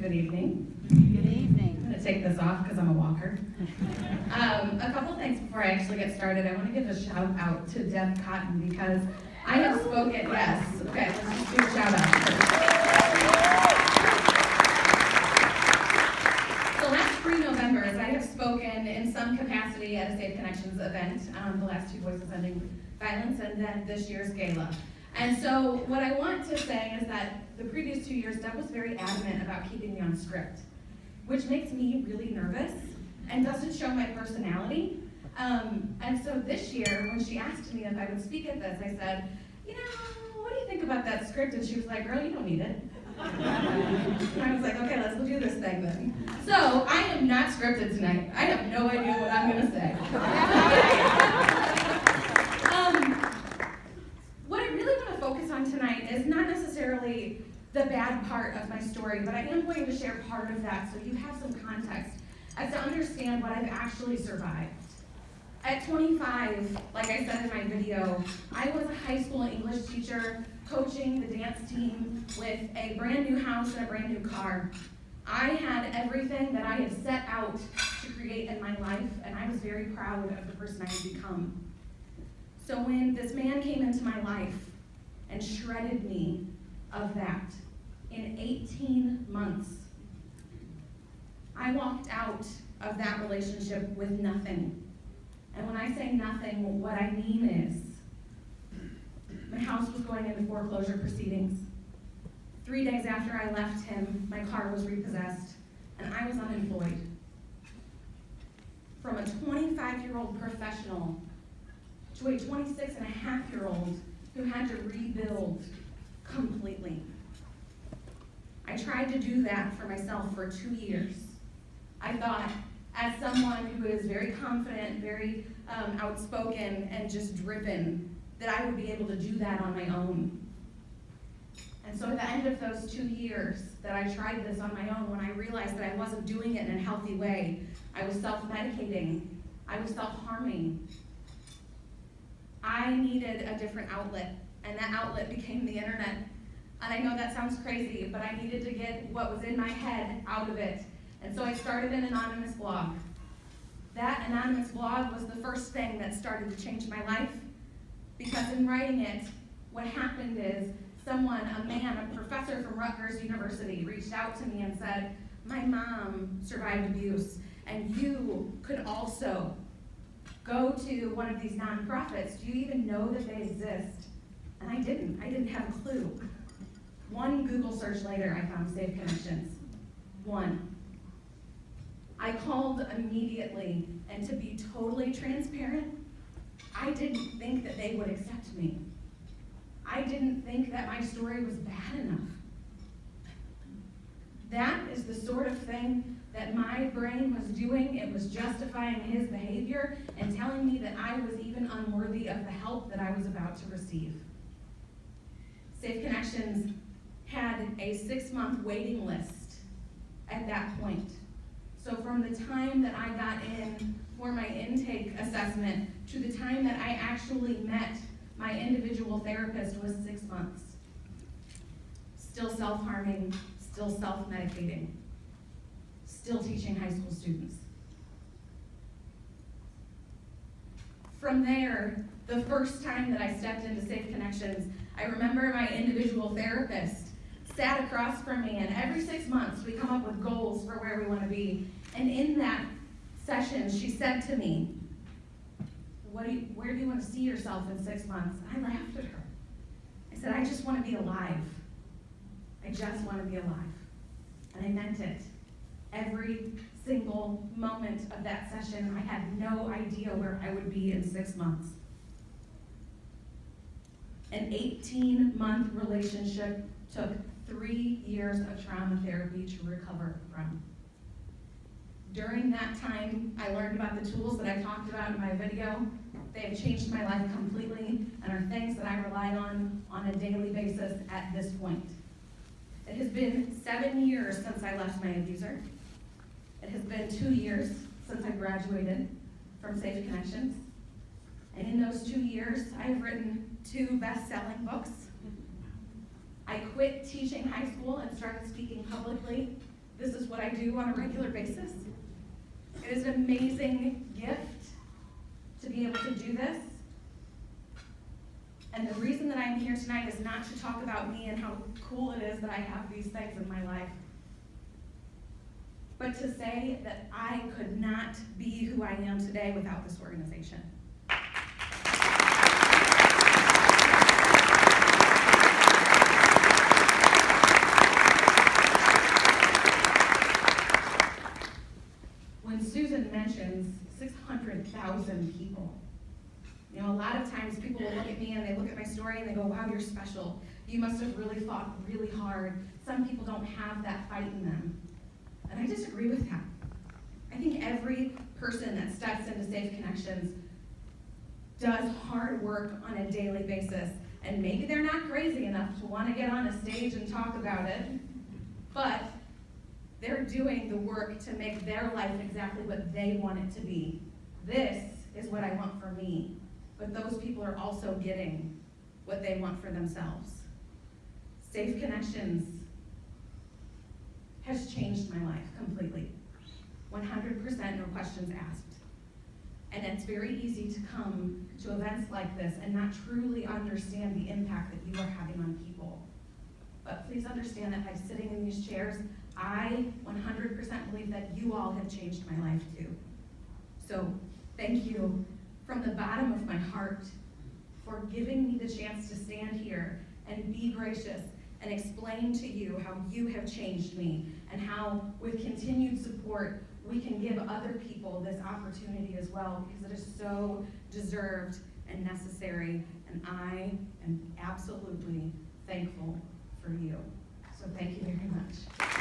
Good evening. Good evening. I'm going to take this off because I'm a walker. A couple things before I actually get started. I want to give a shout out to Deb Cotton because I have spoken, yes, okay, let's just do a shout out first. So last spring, November, I have spoken in some capacity at a Safe Connections event, the last two Voices Ending Violence, and then this year's Gala. And so what I want to say is that the previous 2 years, Deb was very adamant about keeping me on script, which makes me really nervous and doesn't show my personality. And so this year, when she asked me if I would speak at this, I said, what do you think about that script? And she was like, girl, you don't need it. And I was like, okay, let's go do this thing then. So I am not scripted tonight. I have no idea what I'm gonna say. What I really want to focus on tonight is not necessarily the bad part of my story, but I am going to share part of that so you have some context as to understand what I've actually survived. At 25, like I said in my video, I was a high school English teacher coaching the dance team with a brand new house and a brand new car. I had everything that I had set out to create in my life, and I was very proud of the person I had become. So when this man came into my life and shredded me of that, in 18 months, I walked out of that relationship with nothing. And when I say nothing, what I mean is, my house was going into foreclosure proceedings. 3 days after I left him, my car was repossessed, and I was unemployed. From a 25-year-old professional to a 26-and-a-half-year-old who had to rebuild completely. I tried to do that for myself for 2 years. I thought, as someone who is very confident, very outspoken, and just driven, that I would be able to do that on my own. And so at the end of those 2 years that I tried this on my own, when I realized that I wasn't doing it in a healthy way, I was self-medicating, I was self-harming. I needed a different outlet, and that outlet became the internet. And I know that sounds crazy, but I needed to get what was in my head out of it. And so I started an anonymous blog. That anonymous blog was the first thing that started to change my life, because in writing it, what happened is a man, a professor from Rutgers University, reached out to me and said, my mom survived abuse, and you could also go to one of these nonprofits. Do you even know that they exist? And I didn't have a clue. One Google search later, I found Safe Connections. One. I called immediately, and to be totally transparent, I didn't think that they would accept me. I didn't think that my story was bad enough. That is the sort of thing that my brain was doing. It was justifying his behavior and telling me that I was even unworthy of the help that I was about to receive. Safe Connections had a 6-month waiting list at that point. So from the time that I got in for my intake assessment to the time that I actually met my individual therapist was 6 months. Still self-harming, still self-medicating, still teaching high school students. From there, the first time that I stepped into Safe Connections, I remember my individual therapist sat across from me, and every 6 months we come up with goals for where we want to be. And in that session, she said to me, where do you want to see yourself in 6 months? And I laughed at her. I said, I just want to be alive. I just want to be alive. And I meant it. Every single moment of that session, I had no idea where I would be in 6 months. An 18-month relationship took 3 years of trauma therapy to recover from. During that time, I learned about the tools that I talked about in my video. They have changed my life completely and are things that I rely on a daily basis at this point. It has been 7 years since I left my abuser. It has been 2 years since I graduated from Safe Connections. And in those 2 years, I have written 2 best-selling books. I quit teaching high school and started speaking publicly this is what I do on a regular basis. It is an amazing gift to be able to do this. And the reason that I'm here tonight is not to talk about me and how cool it is that I have these things in my life, but to say that I could not be who I am today without this organization. When Susan mentions 600,000 people, you know, a lot of times people will look at me and they look at my story and they go, wow, you're special. You must have really fought really hard. Some people don't have that fight in them. And I disagree with that. I think every person that steps into Safe Connections does hard work on a daily basis. And maybe they're not crazy enough to want to get on a stage and talk about it, but they're doing the work to make their life exactly what they want it to be. This is what I want for me. But those people are also getting what they want for themselves. Safe Connections has changed my life completely. 100%, no questions asked. And it's very easy to come to events like this and not truly understand the impact that you are having on people. But please understand that by sitting in these chairs, I 100% believe that you all have changed my life too. So thank you from the bottom of my heart for giving me the chance to stand here and be gracious and explain to you how you have changed me and how with continued support we can give other people this opportunity as well, because it is so deserved and necessary, and I am absolutely thankful for you. So thank you very much.